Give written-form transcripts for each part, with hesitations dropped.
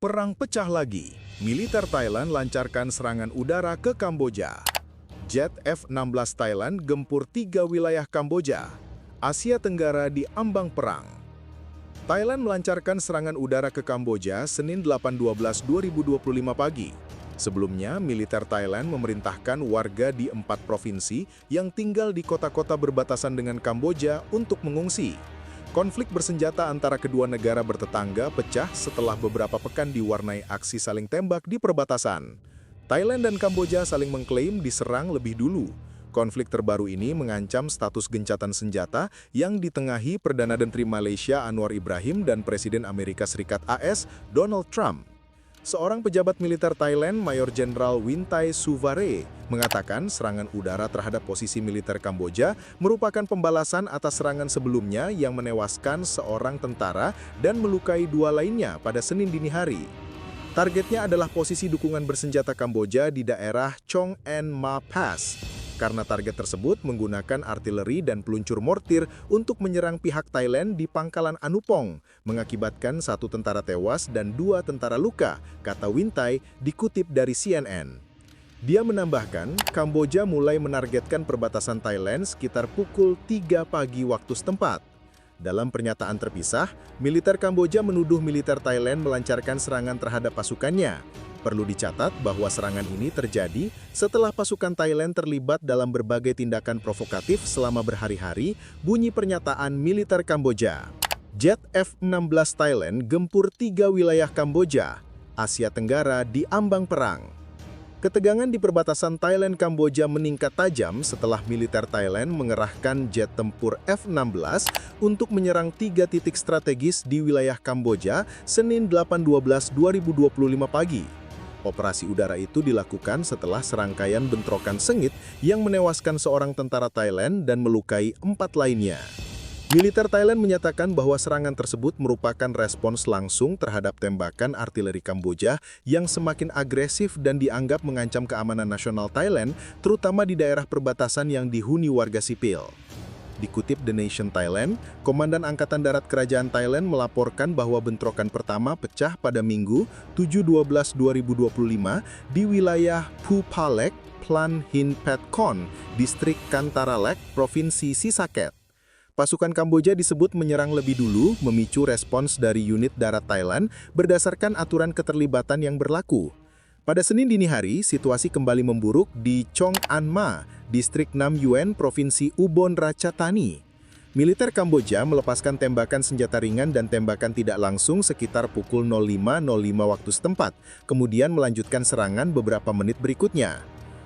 Perang pecah lagi. Militer Thailand lancarkan serangan udara ke Kamboja. Jet F-16 Thailand gempur 3 wilayah Kamboja. Asia Tenggara di ambang perang. Thailand melancarkan serangan udara ke Kamboja Senin 8/12/2025 pagi. Sebelumnya, militer Thailand memerintahkan warga di 4 provinsi yang tinggal di kota-kota berbatasan dengan Kamboja untuk mengungsi. Konflik bersenjata antara kedua negara bertetangga pecah setelah beberapa pekan diwarnai aksi saling tembak di perbatasan. Thailand dan Kamboja saling mengklaim diserang lebih dulu. Konflik terbaru ini mengancam status gencatan senjata yang ditengahi Perdana Menteri Malaysia Anwar Ibrahim dan Presiden Amerika Serikat AS Donald Trump. Seorang pejabat militer Thailand, Mayor Jenderal Wintai Suvare, mengatakan serangan udara terhadap posisi militer Kamboja merupakan pembalasan atas serangan sebelumnya yang menewaskan seorang tentara dan melukai 2 lainnya pada Senin dini hari. Targetnya adalah posisi dukungan bersenjata Kamboja di daerah Chong En Ma Pass, karena target tersebut menggunakan artileri dan peluncur mortir untuk menyerang pihak Thailand di pangkalan Anupong, mengakibatkan 1 tentara tewas dan 2 tentara luka, kata Wintai dikutip dari CNN. Dia menambahkan, Kamboja mulai menargetkan perbatasan Thailand sekitar pukul 3 pagi waktu setempat. Dalam pernyataan terpisah, militer Kamboja menuduh militer Thailand melancarkan serangan terhadap pasukannya. Perlu dicatat bahwa serangan ini terjadi setelah pasukan Thailand terlibat dalam berbagai tindakan provokatif selama berhari-hari, bunyi pernyataan militer Kamboja. Jet F-16 Thailand gempur 3 wilayah Kamboja, Asia Tenggara di ambang perang. Ketegangan di perbatasan Thailand-Kamboja meningkat tajam setelah militer Thailand mengerahkan jet tempur F-16 untuk menyerang 3 titik strategis di wilayah Kamboja Senin 8/12/2025 pagi. Operasi udara itu dilakukan setelah serangkaian bentrokan sengit yang menewaskan seorang tentara Thailand dan melukai 4 lainnya. Militer Thailand menyatakan bahwa serangan tersebut merupakan respons langsung terhadap tembakan artileri Kamboja yang semakin agresif dan dianggap mengancam keamanan nasional Thailand, terutama di daerah perbatasan yang dihuni warga sipil. Dikutip The Nation Thailand, Komandan Angkatan Darat Kerajaan Thailand melaporkan bahwa bentrokan pertama pecah pada Minggu 7/12/2025 di wilayah Phuphalek, Plan Hin Phet Kon, Distrik Kantaralek, Provinsi Sisaket. Pasukan Kamboja disebut menyerang lebih dulu, memicu respons dari unit darat Thailand berdasarkan aturan keterlibatan yang berlaku. Pada Senin dini hari, situasi kembali memburuk di Chong An Ma, Distrik Nam Yuen, Provinsi Ubon Ratchathani. Militer Kamboja melepaskan tembakan senjata ringan dan tembakan tidak langsung sekitar pukul 05.05 waktu setempat, kemudian melanjutkan serangan beberapa menit berikutnya.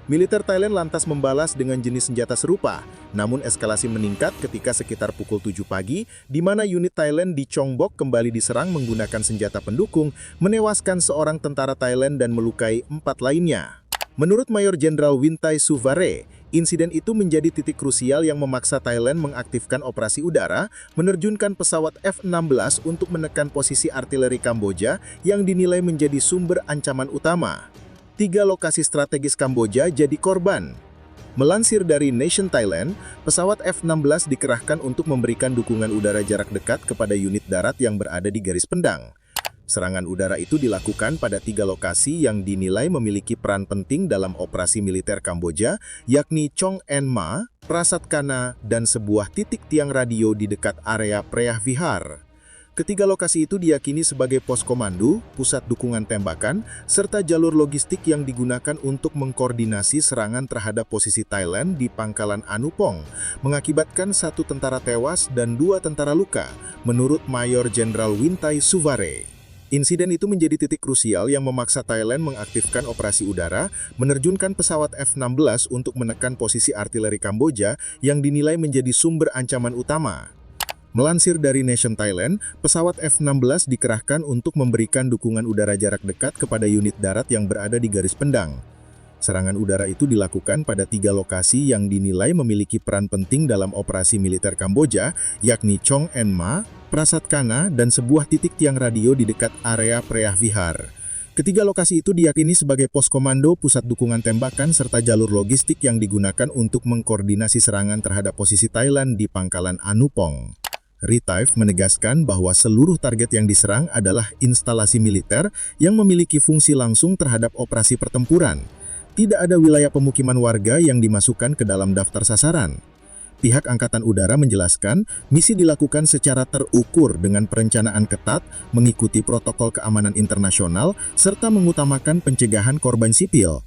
Militer Thailand lantas membalas dengan jenis senjata serupa, namun eskalasi meningkat ketika sekitar pukul 7 pagi, di mana unit Thailand di Chong Bok kembali diserang menggunakan senjata pendukung, menewaskan seorang tentara Thailand dan melukai 4 lainnya. Menurut Mayor Jenderal Wintai Suvare, insiden itu menjadi titik krusial yang memaksa Thailand mengaktifkan operasi udara, menerjunkan pesawat F-16 untuk menekan posisi artileri Kamboja yang dinilai menjadi sumber ancaman utama. 3 lokasi strategis Kamboja jadi korban. Melansir dari Nation Thailand, pesawat F-16 dikerahkan untuk memberikan dukungan udara jarak dekat kepada unit darat yang berada di garis pendang. Serangan udara itu dilakukan pada 3 lokasi yang dinilai memiliki peran penting dalam operasi militer Kamboja, yakni Chong En Ma, Prasat Kana, dan sebuah titik tiang radio di dekat area Preah Vihar. Ketiga lokasi itu diyakini sebagai pos komando, pusat dukungan tembakan, serta jalur logistik yang digunakan untuk mengkoordinasi serangan terhadap posisi Thailand di pangkalan Anupong, mengakibatkan 1 tentara tewas dan 2 tentara luka, menurut Mayor Jenderal Wintai Suvare. Insiden itu menjadi titik krusial yang memaksa Thailand mengaktifkan operasi udara, menerjunkan pesawat F-16 untuk menekan posisi artileri Kamboja yang dinilai menjadi sumber ancaman utama. Melansir dari Nation Thailand, pesawat F-16 dikerahkan untuk memberikan dukungan udara jarak dekat kepada unit darat yang berada di garis pendang. Serangan udara itu dilakukan pada 3 lokasi yang dinilai memiliki peran penting dalam operasi militer Kamboja, yakni Chong En Ma, Prasat Kana, dan sebuah titik tiang radio di dekat area Preah Vihar. Ketiga lokasi itu diyakini sebagai pos komando, pusat dukungan tembakan, serta jalur logistik yang digunakan untuk mengkoordinasi serangan terhadap posisi Thailand di pangkalan Anupong. Retief menegaskan bahwa seluruh target yang diserang adalah instalasi militer yang memiliki fungsi langsung terhadap operasi pertempuran. Tidak ada wilayah pemukiman warga yang dimasukkan ke dalam daftar sasaran. Pihak Angkatan Udara menjelaskan, misi dilakukan secara terukur dengan perencanaan ketat, mengikuti protokol keamanan internasional, serta mengutamakan pencegahan korban sipil.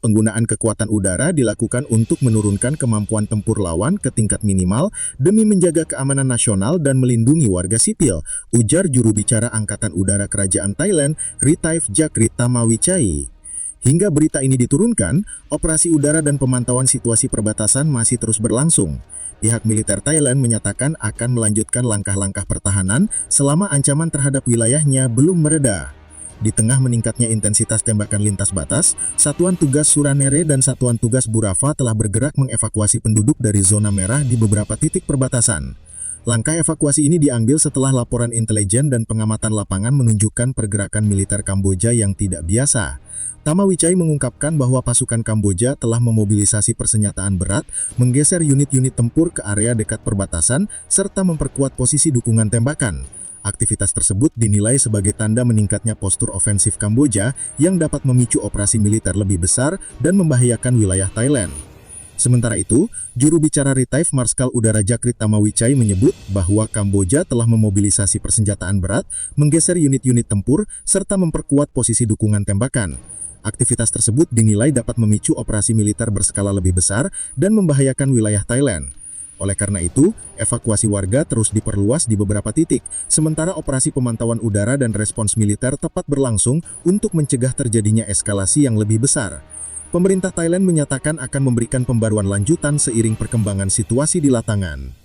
Penggunaan kekuatan udara dilakukan untuk menurunkan kemampuan tempur lawan ke tingkat minimal demi menjaga keamanan nasional dan melindungi warga sipil, ujar juru bicara Angkatan Udara Kerajaan Thailand, Retief Jakritamawichai. Hingga berita ini diturunkan, operasi udara dan pemantauan situasi perbatasan masih terus berlangsung. Pihak militer Thailand menyatakan akan melanjutkan langkah-langkah pertahanan selama ancaman terhadap wilayahnya belum mereda. Di tengah meningkatnya intensitas tembakan lintas batas, Satuan Tugas Suranere dan Satuan Tugas Burafa telah bergerak mengevakuasi penduduk dari zona merah di beberapa titik perbatasan. Langkah evakuasi ini diambil setelah laporan intelijen dan pengamatan lapangan menunjukkan pergerakan militer Kamboja yang tidak biasa. Tamawichai mengungkapkan bahwa pasukan Kamboja telah memobilisasi persenjataan berat, menggeser unit-unit tempur ke area dekat perbatasan, serta memperkuat posisi dukungan tembakan. Aktivitas tersebut dinilai sebagai tanda meningkatnya postur ofensif Kamboja yang dapat memicu operasi militer lebih besar dan membahayakan wilayah Thailand. Sementara itu, juru bicara Retief Marskal Udara Jakritamawichai menyebut bahwa Kamboja telah memobilisasi persenjataan berat, menggeser unit-unit tempur, serta memperkuat posisi dukungan tembakan. Aktivitas tersebut dinilai dapat memicu operasi militer berskala lebih besar dan membahayakan wilayah Thailand. Oleh karena itu, evakuasi warga terus diperluas di beberapa titik, sementara operasi pemantauan udara dan respons militer tepat berlangsung untuk mencegah terjadinya eskalasi yang lebih besar. Pemerintah Thailand menyatakan akan memberikan pembaruan lanjutan seiring perkembangan situasi di lapangan.